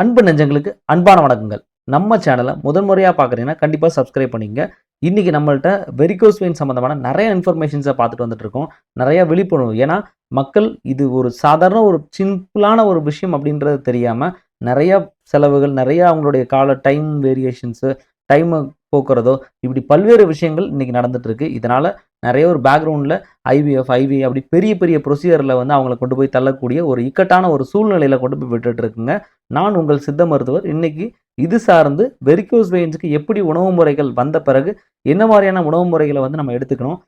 அன்பு நெஞ்சங்களுக்கு அன்பான வணக்கங்கள். நம்ம சேனலை முதன்முறையாக பார்க்குறீங்கன்னா கண்டிப்பாக சப்ஸ்கிரைப் பண்ணிக்கங்க. இன்னைக்கு நம்மள்ட்ட வெரிகோஸ் வெயின் சம்மந்தமான நிறைய இன்ஃபர்மேஷன்ஸை பார்த்துட்டு வந்துட்டு இருக்கோம். நிறைய விழிப்புணர்வு. ஏன்னா மக்கள் இது ஒரு சாதாரண ஒரு சிம்பிளான ஒரு விஷயம் அப்படின்றது தெரியாமல் நிறைய செலவுகள், நிறைய அவங்களுடைய கால டைம் வேரியேஷன்ஸு, டைமை போக்குறதோ இப்படி பல்வேறு விஷயங்கள் இன்னைக்கு நடந்துட்டு இருக்கு. இதனால நிறைய ஒரு பேக்ரவுண்டில் ஐவிஎஃப், ஐவி அப்படி பெரிய பெரிய ப்ரொசீஜரில் வந்து அவங்களை கொண்டு போய் தள்ளக்கூடிய ஒரு இக்கட்டான ஒரு சூழ்நிலையில் கொண்டு போய் விட்டுட்டு இருக்குங்க. நான் உங்கள் சித்த மருத்துவர். இன்னைக்கு இது சார்ந்து வெரிகோஸ் வெயின்ஸ்க்கு எப்படி உணவு முறைகள் வந்த பிறகு என்ன மாதிரியான உணவு முறைகளை வந்து நம்ம எடுத்துக்கணும்,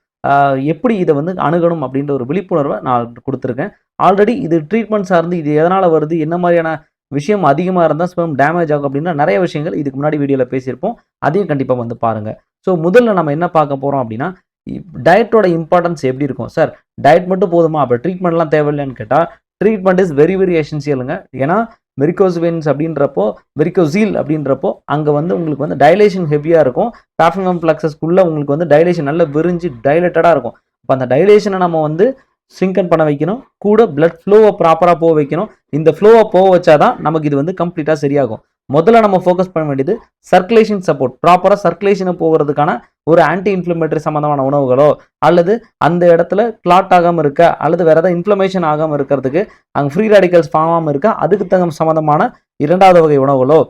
எப்படி இதை வந்து அணுகணும் அப்படின்ற ஒரு விழிப்புணர்வை நான் கொடுத்துருக்கேன். ஆல்ரெடி இது ட்ரீட்மெண்ட் சார்ந்து இது எதனால் வருது, என்ன மாதிரியான விஷயம் அதிகமாக இருந்தால் ஸ்பெர்ம் டேமேஜ் ஆகும் அப்படின்னா நிறைய விஷயங்கள் இதுக்கு முன்னாடி வீடியோவில் பேசியிருப்போம். அதையும் கண்டிப்பாக வந்து பாருங்கள். ஸோ முதல்ல நம்ம என்ன பார்க்க போகிறோம் அப்படின்னா, டயட்டோட இம்பார்ட்டன்ஸ் எப்படி இருக்கும். சார் டயட் மட்டும் போதுமா, அப்போ ட்ரீட்மெண்ட்லாம் தேவையில்லைன்னு கேட்டால் ட்ரீட்மெண்ட் இஸ் வெரி வெரி எசென்சியலுங்க. ஏன்னா வெரிகோஸ் வெயின்ஸ் அப்படின்றப்போ, வெரிகோசீல் அப்படின்றப்போ அங்கே வந்து உங்களுக்கு வந்து டைலேஷன் ஹெவியாக இருக்கும். பேஃபிங்கம் ஃப்ளக்ஸஸ்க்குள்ளே உங்களுக்கு வந்து டைலேஷன் நல்லா விரிஞ்சு டைலேட்டடாக இருக்கும். அப்போ அந்த டைலேஷனை நம்ம வந்து ஸ்ட்ரிங்கன் பண்ண வைக்கணும். கூட பிளட் ஃப்ளோவை ப்ராப்பராக போக வைக்கணும். இந்த ஃப்ளோவை போக வச்சாதான் நமக்கு இது வந்து கம்ப்ளீட்டாக சரியாகும். முதல்ல நம்ம ஃபோக்கஸ் பண்ண வேண்டியது சர்க்குலேஷன் சப்போர்ட். ப்ராப்பராக சர்க்குலேஷனை போகிறதுக்கான ஒரு ஆன்டி இன்ஃப்ளமேட்டரி சம்மந்தமான உணவுகளோ, அல்லது அந்த இடத்துல கிளாட் ஆகாமல் இருக்க, அல்லது வேறு ஏதாவது இன்ஃப்ளமேஷன் ஆகாமல் இருக்கிறதுக்கு, அங்கே ஃப்ரீ ரேடிக்கல்ஸ் ஃபார்ம் ஆகாமல் இருக்க, அதுக்கு தகுந்த சம்மந்தமான இரண்டாவது வகை உணவுகளோ,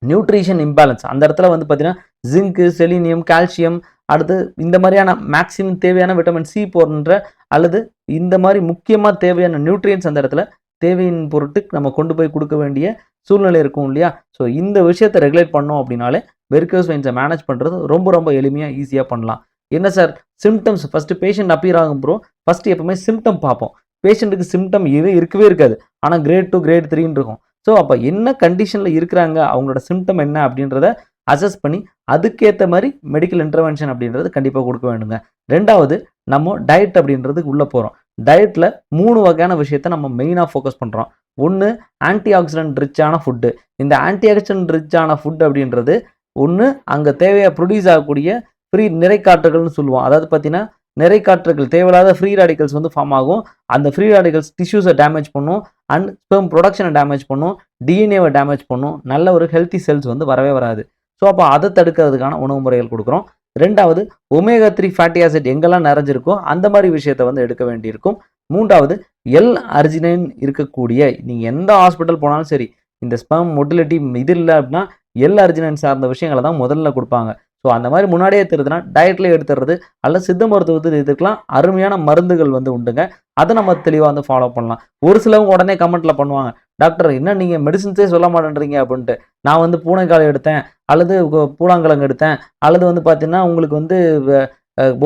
நியூட்ரிஷன் இம்பேலன்ஸ் அந்த இடத்துல வந்து பார்த்தீங்கன்னா ஜிங்கு, செலினியம், கால்சியம், அடுத்து இந்த மாதிரியான மேக்ஸிமம் தேவையான விட்டமின் சி போன்ற அல்லது இந்த மாதிரி முக்கியமாக தேவையான நியூட்ரியன்ஸ் அந்த இடத்துல தேவையின் பொருட்டு நம்ம கொண்டு போய் கொடுக்க வேண்டிய சூழ்நிலை இருக்கும் இல்லையா. ஸோ இந்த விஷயத்தை ரெகுலேட் பண்ணோம் அப்படின்னாலே வெரிகோஸ் வெயின்ஸை மேனேஜ் பண்ணுறது ரொம்ப ரொம்ப எளிமையாக ஈஸியாக பண்ணலாம். என்ன sir symptoms, first patient appear ஆகும் ப்ரோ, ஃபஸ்ட்டு எப்பவுமே சிம்டம் பார்ப்போம். பேஷண்ட்டுக்கு சிம்டம் இருக்கவே இருக்காது, ஆனால் கிரேட் 2 கிரேட் 3ன்னு இருக்கும். ஸோ அப்போ என்ன கண்டிஷனில் இருக்கிறாங்க, அவங்களோட சிம்டம் என்ன அப்படின்றத அசஸ் பண்ணி அதுக்கேற்ற மாதிரி மெடிக்கல் இன்டர்வென்ஷன் அப்படின்றது கண்டிப்பாக கொடுக்க வேண்டுங்க. ரெண்டாவது, நம்ம டயட் அப்படின்றதுக்கு உள்ளே போகிறோம். டயட்டில் 3 வகையான விஷயத்தை நம்ம மெயினாக ஃபோக்கஸ் பண்ணுறோம். ஒன்று ஆன்டி ஆக்சிடென்ட் ரிச்சான ஃபுட்டு. இந்த ஆன்டி ஆக்சிடென்ட் ரிச்சான ஃபுட் அப்படின்றது ஒன்று அங்கே தேவையாக ப்ரொடியூஸ் ஆகக்கூடிய ஃப்ரீ நிறைக்காற்றுகள்னு சொல்லுவோம். அதாவது பார்த்தீங்கன்னா நிறைக்காற்றுகள் தேவையில்லாத ஃப்ரீ ரேடிக்கல்ஸ் வந்து ஃபார்ம் ஆகும். அந்த ஃப்ரீ ரேடிக்கல்ஸ் டிஷ்யூஸை டேமேஜ் பண்ணும், அண்ட் ஸ்பெர்ம் ப்ரொடக்ஷனை டேமேஜ் பண்ணும், டிஎன்ஏவை டேமேஜ் பண்ணும், நல்ல ஒரு ஹெல்த்தி செல்ஸ் வந்து வரவே வராது. ஸோ அப்போ அதை தடுக்கிறதுக்கான உணவு முறைகள் கொடுக்குறோம். ரெண்டாவது, ஒமேகா 3 ஃபேட்டி ஆசிட் எங்கெல்லாம் நிறைஞ்சிருக்கோ அந்த மாதிரி விஷயத்தை வந்து எடுக்க வேண்டியிருக்கும். மூன்றாவது, எல் அர்ஜினைன் இருக்கக்கூடிய, நீங்கள் எந்த ஹாஸ்பிட்டல் போனாலும் சரி இந்த ஸ்பெர்ம் மொட்டிலிட்டி இது இல்லை அப்படின்னா எல் அர்ஜினைன் சார்ந்த விஷயங்களை தான் முதல்ல கொடுப்பாங்க. ஸோ அந்த மாதிரி முன்னாடியே தெரியுதுன்னா டயட்லேயே எடுத்துறது, அல்ல சித்த மருத்துவத்தில் இதுக்கெல்லாம் அருமையான மருந்துகள் வந்து உண்டுங்க. அதை நம்ம தெளிவாக வந்து ஃபாலோ பண்ணலாம். ஒரு சிலவங்க உடனே கமெண்ட்டில் பண்ணுவாங்க, டாக்டர் என்ன நீங்கள் மெடிசின்ஸே சொல்ல மாட்டேன்றீங்க அப்படின்ட்டு. நான் வந்து பூனைக்காலை எடுத்தேன், அல்லது பூலாங்கிழங்கு எடுத்தேன், அல்லது வந்து பார்த்தீங்கன்னா உங்களுக்கு வந்து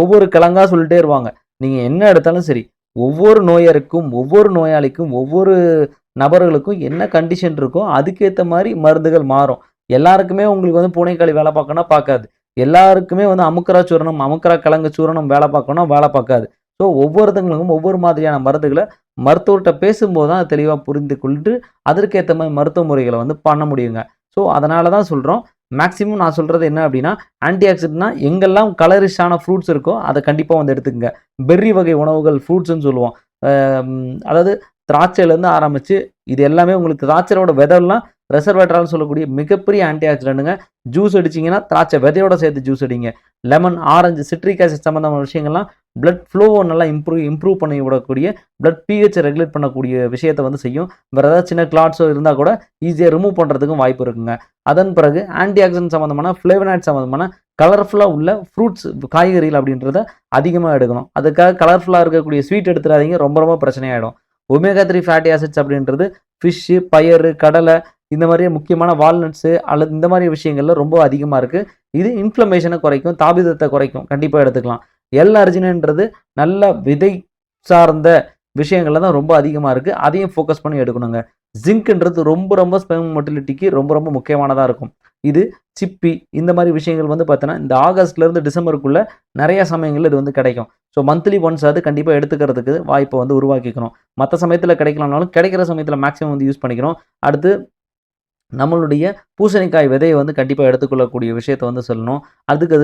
ஒவ்வொரு கிழங்கா சொல்லிட்டே இருவாங்க. நீங்கள் என்ன எடுத்தாலும் சரி, ஒவ்வொரு நோயருக்கும், ஒவ்வொரு நோயாளிக்கும், ஒவ்வொரு நபர்களுக்கும் என்ன கண்டிஷன் இருக்கோ அதுக்கேற்ற மாதிரி மருந்துகள் மாறும். எல்லாருக்குமே உங்களுக்கு வந்து பூனைக்காளி வேலை பார்க்கணும்னா பார்க்காது. எல்லாருக்குமே வந்து அமுக்கரா சூரணம், அமுக்கரா கிழங்கு சூரணம் வேலை பார்க்கணும், வேலை பார்க்காது. ஸோ ஒவ்வொருத்தங்களுக்கும் ஒவ்வொரு மாதிரியான மருந்துகளை மருத்துவர்கிட்ட பேசும்போது தான் தெளிவாக புரிந்து கொண்டு அதற்கேற்ற மாதிரி மருத்துவ முறைகளை வந்து பண்ண முடியுங்க. ஸோ அதனால தான் சொல்கிறோம், மேக்ஸிமம் நான் சொல்கிறது என்ன அப்படின்னா, ஆன்டி ஆக்சிடென்ட்னா எங்கெல்லாம் கலரிஷான ஃப்ரூட்ஸ் இருக்கோ அதை கண்டிப்பாக வந்து எடுத்துக்கங்க. பெர்ரி வகை உணவுகள் ஃப்ரூட்ஸ்ன்னு சொல்லுவோம். அதாவது திராட்சையிலேருந்து ஆரம்பித்து இது எல்லாமே உங்களுக்கு திராட்சையோட விதைலாம் ரெசர்வேட்டரால் சொல்லக்கூடிய மிகப்பெரிய ஆன்டி ஆக்சிடென்ட்டுங்க. ஜூஸ் அடிச்சிங்கன்னா திராட்சை விதையோட சேர்த்து ஜூஸ் அடிங்க. லெமன், ஆரஞ்சு, சிட்ரிக் ஆசிட் சம்மந்தமான விஷயங்கள்லாம் பிளட் ஃப்ளோவை நல்லா இம்ப்ரூவ் பண்ணி விடக்கூடிய, பிளட் பிஹெச்சை ரெகுலேட் பண்ணக்கூடிய விஷயத்தை வந்து செய்யும். வேறு ஏதாவது சின்ன கிளாட்ஸோ இருந்தால் கூட ஈஸியாக ரிமூவ் பண்ணுறதுக்கும் வாய்ப்பு இருக்குங்க. அதன் பிறகு ஆன்டி ஆக்சிடென்ட் சம்மந்தமான, ஃப்ளேவனாய்ட் சம்மந்தமான கலர்ஃபுல்லாக உள்ள ஃப்ரூட்ஸ், காய்கறிகள் அப்படின்றத அதிகமாக எடுக்கணும். அதுக்காக கலர்ஃபுல்லாக இருக்கக்கூடிய ஸ்வீட் எடுத்துடாதீங்க, ரொம்ப ரொம்ப பிரச்சனையாயிடும். ஒமேகா 3 ஃபேட்டி ஆசிட்ஸ் அப்படின்றது ஃபிஷ்ஷு, பயறு, கடலை, இந்த மாதிரி முக்கியமான வால்நட்ஸு அல்லது இந்த மாதிரி விஷயங்கள்ல ரொம்ப அதிகமாக இருக்குது. இது இன்ஃப்ளமேஷனை குறைக்கும், தாபிதத்தை குறைக்கும், கண்டிப்பாக எடுத்துக்கலாம். எல் அர்ஜினன்றது நல்ல விதை சார்ந்த விஷயங்கள்ல தான் ரொம்ப அதிகமாக இருக்குது, அதையும் ஃபோக்கஸ் பண்ணி எடுக்கணுங்க. ஜிங்க்ன்றது ரொம்ப ரொம்ப ஸ்பெர்ம் மொட்டிலிட்டிக்கு ரொம்ப ரொம்ப முக்கியமானதாக இருக்கும். இது சிப்பி இந்த மாதிரி விஷயங்கள் வந்து பார்த்தீங்கன்னா இந்த ஆகஸ்ட்லேருந்து டிசம்பருக்குள்ளே நிறைய சமயங்கள் இது வந்து கிடைக்கும். ஸோ மந்த்லி ஒன்ஸ் அது கண்டிப்பாக எடுத்துக்கிறதுக்கு வாய்ப்பை வந்து உருவாக்கிக்கணும். மற்ற சமயத்தில் கிடைக்கலனாலும் கிடைக்கிற சமயத்தில் மேக்ஸிமம் வந்து யூஸ் பண்ணிக்கணும். அடுத்து நம்மளுடைய பூசணிக்காய் விதையை வந்து கண்டிப்பாக எடுத்துக்கொள்ளக்கூடிய விஷயத்தை வந்து சொல்லணும். அதுக்கு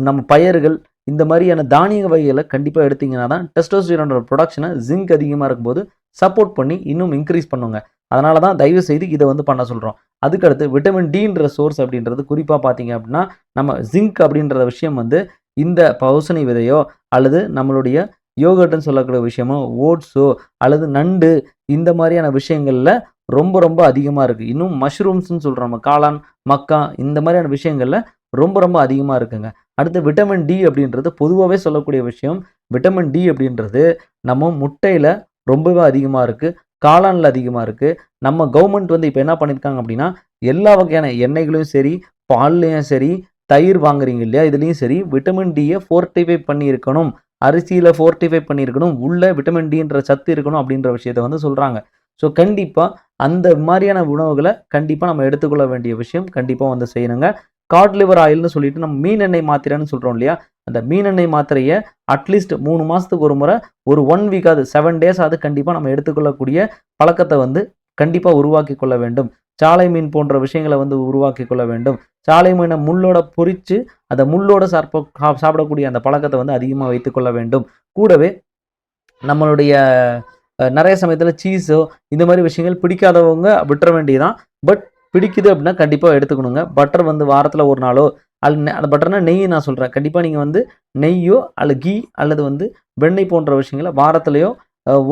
நம்ம பயறுகள் இந்த மாதிரியான தானிய வகைகளை கண்டிப்பாக எடுத்தீங்கன்னா தான் டெஸ்டோஸ்டிரானோட ப்ரொடக்ஷனை ஜிங்க் அதிகமாக இருக்கும்போது சப்போர்ட் பண்ணி இன்னும் இன்க்ரீஸ் பண்ணுங்க. அதனால தான் தயவு செய்து இதை வந்து பண்ண சொல்கிறோம். அதுக்கடுத்து விட்டமின் டின்ற சோர்ஸ் அப்படின்றது குறிப்பாக பார்த்தீங்க அப்படின்னா நம்ம ஜிங்க் அப்படின்ற விஷயம் வந்து இந்த பவுசணி விதையோ அல்லது நம்மளுடைய யோகர்ட்னு சொல்லக்கூடிய விஷயமோ ஓட்ஸோ அல்லது நண்டு இந்த மாதிரியான விஷயங்கள்ல ரொம்ப ரொம்ப அதிகமாக இருக்குது. இன்னும் மஷ்ரூம்ஸ்ன்னு சொல்கிறோம், நம்ம காளான் மக்கா இந்த மாதிரியான விஷயங்கள்ல ரொம்ப ரொம்ப அதிகமாக இருக்குங்க. அடுத்து விட்டமின் டி அப்படின்றது பொதுவாகவே சொல்லக்கூடிய விஷயம். விட்டமின் டி அப்படின்றது நம்ம முட்டையில் ரொம்பவே அதிகமாக இருக்குது, காளானில் அதிகமாக இருக்குது. நம்ம கவர்மெண்ட் வந்து இப்போ என்ன பண்ணியிருக்காங்க அப்படின்னா எல்லா வகையான எண்ணெய்களையும் சரி, பால்லையும் சரி, தயிர் வாங்குறீங்க இல்லையா, இதுலேயும் சரி விட்டமின் டியை ஃபோர்ட்டிஃபை பண்ணியிருக்கணும், அரிசியில் ஃபோர்ட்டிஃபை பண்ணியிருக்கணும், உள்ள விட்டமின் டின்ற சத்து இருக்கணும் அப்படின்ற விஷயத்த வந்து சொல்கிறாங்க. ஸோ கண்டிப்பாக அந்த மாதிரியான உணவுகளை கண்டிப்பாக நம்ம எடுத்துக்கொள்ள வேண்டிய விஷயம் கண்டிப்பாக வந்து செய்யணுங்க. காட் லிவர் ஆயில்னு சொல்லிட்டு நம்ம மீன் எண்ணெய் மாத்திரைன்னு சொல்கிறோம் இல்லையா, அந்த மீன் எண்ணெய் மாத்திரையை அட்லீஸ்ட் 3 மாதத்துக்கு ஒரு முறை ஒரு 1 வீக்காவது 7 டேஸ் ஆகுது கண்டிப்பாக நம்ம எடுத்துக்கொள்ளக்கூடிய பழக்கத்தை வந்து கண்டிப்பாக உருவாக்கி கொள்ள வேண்டும். சாலை மீன் போன்ற விஷயங்களை வந்து உருவாக்கி கொள்ள வேண்டும். சாலை மீனை முள்ளோட பொரித்து அந்த முள்ளோட சாப்பிடக்கூடிய அந்த பழக்கத்தை வந்து அதிகமாக வைத்துக்கொள்ள வேண்டும். கூடவே நம்மளுடைய நிறைய சமயத்தில் சீஸோ இந்த மாதிரி விஷயங்கள் பிடிக்காதவங்க விட்டுற வேண்டியதான். பட் பிடிக்குது அப்படின்னா கண்டிப்பாக எடுத்துக்கணுங்க. பட்டர் வந்து வாரத்தில் ஒரு நாளோ அந்த பட்டர்னா நெய் நான் சொல்கிறேன், கண்டிப்பாக நீங்கள் வந்து நெய்யோ அல்லது கீ அல்லது வந்து வெண்ணெய் போன்ற விஷயங்களை வாரத்துலையோ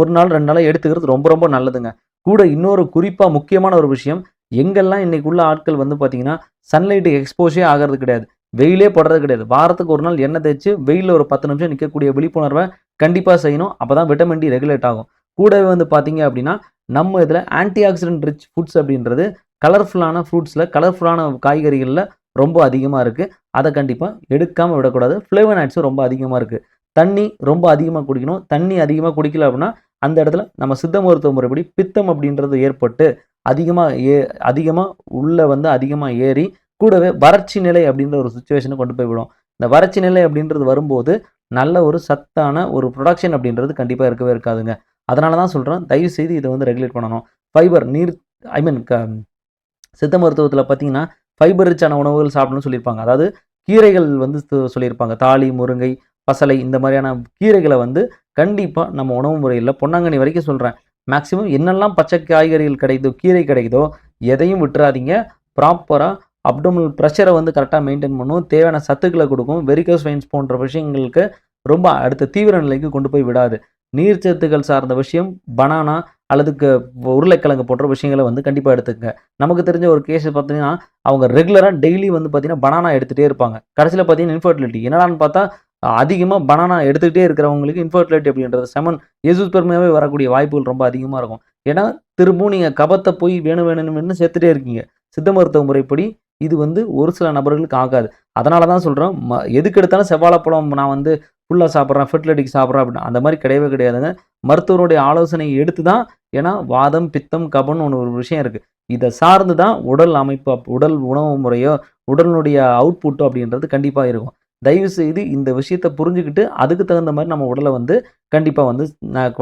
1 நாள் 2 நாளோ எடுத்துக்கிறது ரொம்ப ரொம்ப நல்லதுங்க. கூட இன்னொரு குறிப்பாக முக்கியமான ஒரு விஷயம், எங்கெல்லாம் இன்னைக்கு உள்ள ஆட்கள் வந்து பார்த்தீங்கன்னா சன்லைட்டுக்கு எக்ஸ்போஸே ஆகிறது கிடையாது, வெயிலே படுறது கிடையாது. வாரத்துக்கு ஒரு நாள் எண்ணெய் தேய்ச்சி வெயிலில் ஒரு 10 நிமிஷம் நிற்கக்கூடிய விழிப்புணர்வை கண்டிப்பாக செய்யணும். அப்போ தான் விட்டமின் டி ரெகுலேட் ஆகும். கூடவே வந்து பார்த்தீங்க அப்படின்னா நம்ம இதில் ஆன்டி ஆக்சிடென்ட் ரிச் ஃபுட்ஸ் அப்படின்றது கலர்ஃபுல்லான ஃப்ரூட்ஸில் கலர்ஃபுல்லான காய்கறிகளில் ரொம்ப அதிகமாக இருக்குது. அதை கண்டிப்பாக எடுக்காமல் விடக்கூடாது. ஃப்ளேவனாய்ட்ஸும் ரொம்ப அதிகமாக இருக்குது. தண்ணி ரொம்ப அதிகமாக குடிக்கணும். தண்ணி அதிகமாக குடிக்கல அப்படின்னா அந்த இடத்துல நம்ம சித்த மருத்துவ முறைப்படி பித்தம் அப்படின்றது ஏற்பட்டு அதிகமாக உள்ளே வந்து அதிகமாக ஏறி கூடவே வறட்சி நிலை அப்படின்ற ஒரு சுச்சுவேஷனை கொண்டு போய் விடும். இந்த வறட்சி நிலை அப்படின்றது வரும்போது நல்ல ஒரு சத்தான ஒரு ப்ரொடக்ஷன் அப்படின்றது கண்டிப்பாக இருக்கவே இருக்காதுங்க. அதனால தான் சொல்கிறேன், தயவு செய்து இதை வந்து ரெகுலேட் பண்ணணும். ஃபைபர் நீர் சித்த மருத்துவத்தில் பார்த்தீங்கன்னா ஃபைபர் ரிச்சான உணவுகள் சாப்பிடணும்னு சொல்லியிருப்பாங்க. அதாவது கீரைகள் வந்து சொல்லியிருப்பாங்க. தாளி, முருங்கை, பசலை இந்த மாதிரியான கீரைகளை வந்து கண்டிப்பாக நம்ம உணவு முறையில் பொன்னாங்கண்ணி வரைக்கும் சொல்கிறேன், மேக்ஸிமம் என்னெல்லாம் பச்சை காய்கறிகள் கிடைக்குதோ கீரை கிடைக்குதோ எதையும் விட்டுறாதீங்க. ப்ராப்பராக அப்டோமினல் ப்ரெஷரை வந்து கரெக்டாக மெயின்டைன் பண்ணும், தேவையான சத்துக்களை கொடுக்கும். வெரிகோஸ் வெயின்ஸ் போன்ற விஷயங்களுக்கு ரொம்ப அடுத்த தீவிர நிலைக்கு கொண்டு போய் விடாது. நீர்ச்சத்துக்கள் சார்ந்த விஷயம் பனானா அல்லது உருளைக்கிழங்கு போன்ற விஷயங்களை வந்து கண்டிப்பாக எடுத்துக்கங்க. நமக்கு தெரிஞ்ச ஒரு கேஸ் பார்த்தீங்கன்னா அவங்க ரெகுலராக டெய்லி வந்து பார்த்தீங்கன்னா பனானா எடுத்துகிட்டே இருப்பாங்க. கடைசியில் பார்த்தீங்கன்னா இன்ஃபர்டிலிட்டி என்னடான்னு பார்த்தா அதிகமாக பனானா எடுத்துக்கிட்டே இருக்கிறவங்களுக்கு இன்ஃபர்டிலிட்டி அப்படின்றது எசூஸ்பெர்மியாவே வரக்கூடிய வாய்ப்புகள் ரொம்ப அதிகமாக இருக்கும். ஏன்னா திரும்பவும் நீங்கள் கபத்தை போய் வேணும்னு சேர்த்துட்டே இருக்கீங்க. சித்த மருத்துவ முறைப்படி இது வந்து ஒரு சில நபர்களுக்கு ஆகாது. அதனால தான் சொல்கிறேன், எதுக்கு எடுத்தாலும் செவ்வாழைப்பழம் நான் வந்து ஃபுல்லாக சாப்பிட்றேன், ஃபெர்டிலிட்டிக்கு சாப்பிட்றேன் அப்படின்னா அந்த மாதிரி கிடையவே கிடையாதுங்க. மருத்துவருடைய ஆலோசனை எடுத்து தான், ஏன்னா வாதம், பித்தம், கபம்னு ஒரு விஷயம் இருக்குது. இதை சார்ந்து தான் உடல் அமைப்பு, உடல் உணவு முறையோ உடலினுடைய அவுட்புட்டோ அப்படின்றது கண்டிப்பாக இருக்கும். தயவு செய்து இந்த விஷயத்தை புரிஞ்சுக்கிட்டு அதுக்கு தகுந்த மாதிரி நம்ம உடலை வந்து கண்டிப்பாக வந்து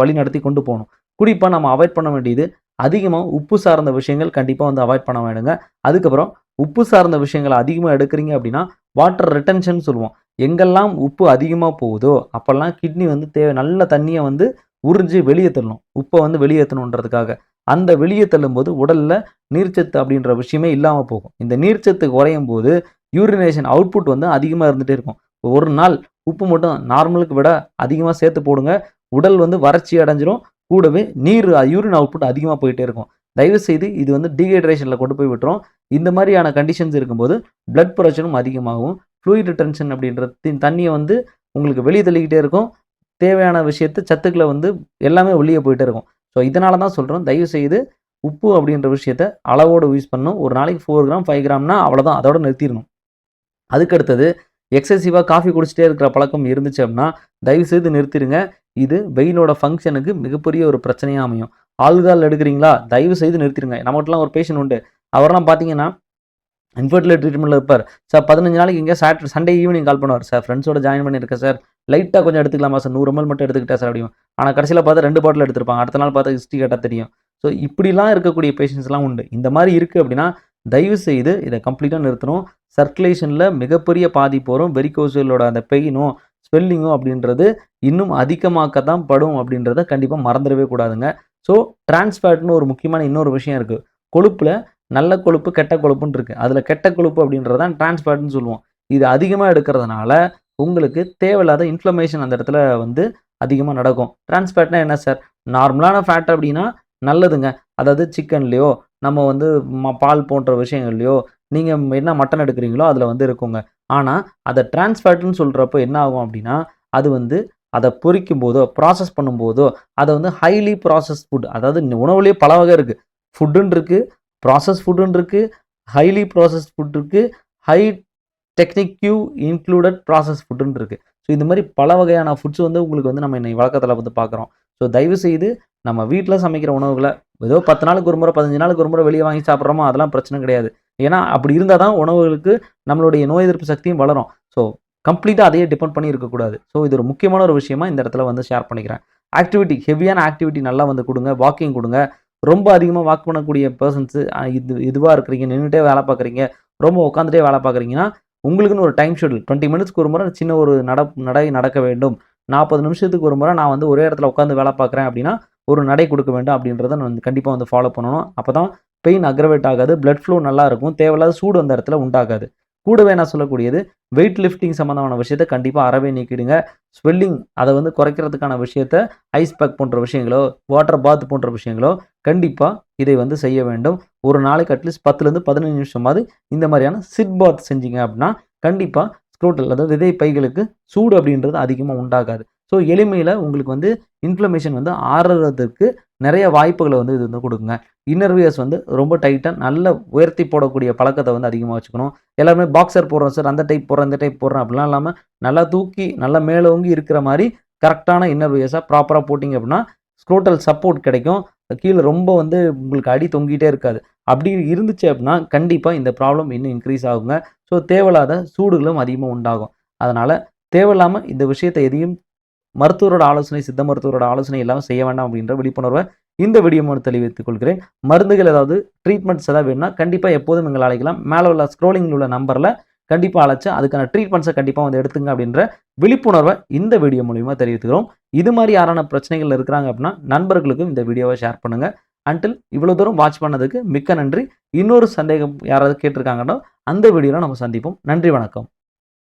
வழி நடத்தி கொண்டு போகணும். குறிப்பாக நம்ம அவாய்ட் பண்ண வேண்டியது அதிகமாக உப்பு சார்ந்த விஷயங்கள் கண்டிப்பாக வந்து அவாய்ட் பண்ண வேணுங்க. அதுக்கப்புறம் உப்பு சார்ந்த விஷயங்களை அதிகமாக எடுக்கிறீங்க அப்படின்னா வாட்டர் ரிட்டன்ஷன் சொல்லுவோம். எங்கெல்லாம் உப்பு அதிகமாக போகுதோ அப்போல்லாம் கிட்னி வந்து நல்ல தண்ணியை வந்து உறிஞ்சி வெளியே தள்ளணும், உப்பை வந்து வெளியேற்றணுன்றதுக்காக. அந்த வெளியே தள்ளும்போது உடலில் நீர்ச்சத்து அப்படின்ற விஷயமே இல்லாமல் போகும். இந்த நீர்ச்சத்து குறையும் போது யூரினேஷன் அவுட்புட் வந்து அதிகமாக இருந்துகிட்டே இருக்கும். ஒரு நாள் உப்பு மட்டும் நார்மலுக்கு விட அதிகமாக சேர்த்து போடுங்க, உடல் வந்து வறட்சி அடைஞ்சிரும். கூடவே யூரின் அவுட்புட் அதிகமாக போயிட்டே இருக்கும். தயவுசெய்து இது வந்து டீஹைட்ரேஷனில் கொண்டு போய் விட்டுரும். இந்த மாதிரியான கண்டிஷன்ஸ் இருக்கும்போது பிளட் ப்ரெஷரும் அதிகமாகும். ஃப்ளூயிட் ரிட்டன்ஷன் அப்படின்ற தண்ணியை வந்து உங்களுக்கு வெளியே தள்ளிக்கிட்டே இருக்கும். தேவையான விஷயத்து சத்துக்களை வந்து எல்லாமே வெளியே போயிட்டே இருக்கும். ஸோ இதனால தான் சொல்கிறோம், தயவுசெய்து உப்பு அப்படின்ற விஷயத்த அளவோடு யூஸ் பண்ணணும். ஒரு நாளைக்கு 4 கிராம் 5 கிராம்னா அவ்வளோதான், அதோட நிறுத்திடணும். அதுக்கடுத்தது எக்ஸசிவாக காஃபி குடிச்சிட்டே இருக்கிற பழக்கம் இருந்துச்சு அப்படின்னா தயவுசெய்து நிறுத்திடுங்க. இது வெயினோட ஃபங்க்ஷனுக்கு மிகப்பெரிய ஒரு பிரச்சனையாக அமையும். ஆல்கஹால் எடுக்கிறீங்களா, தயவு செய்து நிறுத்திடுங்க. நம்மகிட்டலாம் ஒரு பேஷண்ட் உண்டு, அவரெல்லாம் பார்த்தீங்கன்னா இன்ஃபர்டிலிட்டி ட்ரீட்மெண்ட்டில் இருப்பார் சார். 15 நாளைக்கு எங்கேயா சண்டே ஈவினிங் கால் பண்ணுவார், சார் ஃப்ரெண்ட்ஸோட ஜாயின் பண்ணியிருக்கேன் சார், லைட்டாக கொஞ்சம் எடுத்துக்கலாமா சார், 100 ml மட்டும் எடுத்துக்கிட்டேன் சார் அப்படியும். ஆனால் கடைசியில் பார்த்தா 2 பாட்டில் எடுத்திருப்பாங்க. அடுத்த நாள் பார்த்தா ஹிஸ்ட்ரி கேட்டால் தெரியும். ஸோ இப்படிலாம் இருக்கக்கூடிய பேஷண்ட்ஸ்லாம் உண்டு. இந்த மாதிரி இருக்குது அப்படின்னா தயவு செய்து இதை கம்ப்ளீட்டாக நிறுத்தணும். சர்க்குலேஷனில் மிகப்பெரிய பாதிப்பு வரும். வெரிகோசலோட அந்த பெயினும் ஸ்வெல்லிங்கும் அப்படின்றது இன்னும் அதிகமாக்க தான் படும் அப்படின்றத கண்டிப்பாக மறந்துடவே கூடாதுங்க. ஸோ டிரான்ஸ்ஃபேட்னு ஒரு முக்கியமான இன்னொரு விஷயம் இருக்குது. கொழுப்பில் நல்ல கொழுப்பு, கெட்ட கொழுப்புன்னு இருக்குது. அதில் கெட்ட கொழுப்பு அப்படின்றது தான் டிரான்ஸ்ஃபேட்னு சொல்லுவோம். இது அதிகமாக எடுக்கிறதுனால உங்களுக்கு தேவையில்லாத இன்ஃப்ளமேஷன் அந்த இடத்துல வந்து அதிகமாக நடக்கும். டிரான்ஸ்ஃபேட்னா என்ன சார்? நார்மலான ஃபேட் அப்படின்னா நல்லதுங்க. அதாவது சிக்கன்லேயோ நம்ம வந்து பால் போன்ற விஷயங்கள்லையோ நீங்கள் என்ன மட்டன் எடுக்கிறீங்களோ அதில் வந்து இருக்குங்க. ஆனால் அதை டிரான்ஸ்ஃபேட்னு சொல்கிறப்போ என்ன ஆகும் அப்படின்னா அது வந்து அதை பொரிக்கும் போதோ ப்ராசஸ் பண்ணும்போதோ அதை வந்து ஹைலி ப்ராசஸ் ஃபுட், அதாவது உணவுலேயே பல வகை இருக்குது. ஃபுட்டுன்னு இருக்குது, ப்ராசஸ் ஃபுட்டுன்னு இருக்குது, ஹைலி ப்ராசஸ் ஃபுட் இருக்குது, ஹை டெக்னிக்யூ இன்க்ளூடட் ப்ராசஸ் ஃபுட்டுன்னு இருக்குது. ஸோ இந்த மாதிரி பல வகையான ஃபுட்ஸ் வந்து உங்களுக்கு வந்து நம்ம இன்னைக்கு வழக்கத்தில் வந்து பார்க்குறோம். ஸோ தயவுசெய்து நம்ம வீட்டில் சமைக்கிற உணவுகளை ஏதோ 10 நாளுக்கு ஒரு முறை 15 நாளுக்கு ஒரு முறை வெளியே வாங்கி சாப்பிட்றோமோ அதெல்லாம் பிரச்சனை கிடையாது. ஏன்னா அப்படி இருந்தால் தான் உணவுகளுக்கு நம்மளுடைய நோய் எதிர்ப்பு சக்தியும் வளரும். ஸோ கம்ப்ளீட்டாக அதையே டிபெண்ட் பண்ணி இருக்கக்கூடாது. ஸோ இது ஒரு முக்கியமான ஒரு விஷயமா இந்த இடத்துல வந்து ஷேர் பண்ணிக்கிறேன். ஆக்டிவிட்டி, ஹெவியான ஆக்டிவிட்டி நல்லா வந்து கொடுங்க. வாக்கிங் கொடுங்க. ரொம்ப அதிகமாக வாக் பண்ணக்கூடிய பர்சன்ஸு இதுவாக இருக்கிறீங்க, நின்றுட்டே வேலை பார்க்குறீங்க, ரொம்ப உட்காந்துட்டே வேலை பார்க்குறீங்கன்னா உங்களுக்குன்னு ஒரு டைம் ஷெட்யூல் 20 மினிட்ஸ்க்கு ஒரு முறை சின்ன ஒரு நடை நடக்க வேண்டும். 40 நிமிஷத்துக்கு ஒரு முறை நான் வந்து ஒரே இடத்துல உட்காந்து வேலை பார்க்குறேன் அப்படின்னா ஒரு நடை கொடுக்க வேண்டும் அப்படின்றத நான் வந்து கண்டிப்பாக வந்து ஃபாலோ பண்ணணும். அப்போ தான் பெயின் அக்ரவேட் ஆகாது, பிளட் ஃப்ளோ நல்லா இருக்கும், தேவையில்லாத சூடு அந்த இடத்துல உண்டாகாது. கூடவே நான் சொல்லக்கூடியது வெயிட் லிஃப்டிங் சம்மந்தமான விஷயத்த கண்டிப்பாக அறவே நீக்கிடுங்க. ஸ்வெல்லிங் அதை வந்து குறைக்கிறதுக்கான விஷயத்த ஐஸ் பேக் போன்ற விஷயங்களோ வாட்டர் பாத் போன்ற விஷயங்களோ கண்டிப்பாக இதை வந்து செய்ய வேண்டும். ஒரு நாளைக்கு அட்லீஸ்ட் 10லேருந்து 15 நிமிஷமாவது இந்த மாதிரியான சிட் பாத் செஞ்சீங்க அப்படின்னா கண்டிப்பாக ஸ்க்ரோட்டல் அதாவது விதை பைகளுக்கு சூடு அப்படின்றது அதிகமாக உண்டாகாது. ஸோ எளிமையில் உங்களுக்கு வந்து இன்ஃப்ளமேஷன் வந்து ஆறுறதுக்கு நிறைய வாய்ப்புகளை வந்து இது வந்து கொடுக்குங்க. இன்னர்வியர்ஸ் வந்து ரொம்ப டைட்டாக நல்ல உயர்த்தி போடக்கூடிய பழக்கத்தை வந்து அதிகமாக வச்சுக்கணும். எல்லாருமே பாக்ஸர் போடுறோம் சார், அந்த டைப் போடுறேன், இந்த டைப் போடுறேன் அப்படிலாம் இல்லாமல் நல்லா தூக்கி நல்லா மேலோங்கி இருக்கிற மாதிரி கரெக்டான இன்னர்வியர்ஸாக ப்ராப்பராக போட்டிங்க அப்படின்னா ஸ்க்ரோட்டல் சப்போர்ட் கிடைக்கும். கீழே ரொம்ப வந்து உங்களுக்கு அடி தொங்கிட்டே இருக்காது. அப்படி இருந்துச்சு அப்படின்னா கண்டிப்பாக இந்த ப்ராப்ளம் இன்னும் இன்க்ரீஸ் ஆகுங்க. ஸோ தேவையில்லாத சூடுகளும் அதிகமாக உண்டாகும். அதனால் தேவையில்லாமல் இந்த விஷயத்தை எதையும் மருத்துவரோட ஆலோசனை, சித்த மருத்துவரோட ஆலோசனை இல்லாமல் செய்ய வேண்டாம் அப்படின்ற விழிப்புணர்வை இந்த வீடியோ மூலம் தெளிவித்துக் கொள்கிறேன். மருந்துகள் ஏதாவது ட்ரீட்மெண்ட்ஸ் ஏதாவது வேணும்னா கண்டிப்பாக எப்போதும் எங்களை அழைக்கலாம். மேலே உள்ள ஸ்க்ரோலிங்கில் உள்ள நம்பரில் கண்டிப்பாக அழைச்சு அதுக்கான ட்ரீட்மெண்ட்ஸை கண்டிப்பாக வந்து எடுத்துங்க அப்படின்ற விழிப்புணர்வை இந்த வீடியோ மூலியமாக தெரிவித்துக்கிறோம். இது மாதிரி யாரான பிரச்சனைகள் இருக்கிறாங்க அப்படின்னா நண்பர்களுக்கும் இந்த வீடியோவை ஷேர் பண்ணுங்கள். அன்டில் இவ்வளோ தூரம் வாட்ச் பண்ணதுக்கு மிக்க நன்றி. இன்னொரு சந்தேகம் யாராவது கேட்டிருக்காங்கன்னா அந்த வீடியோவில் நம்ம சந்திப்போம். நன்றி, வணக்கம்.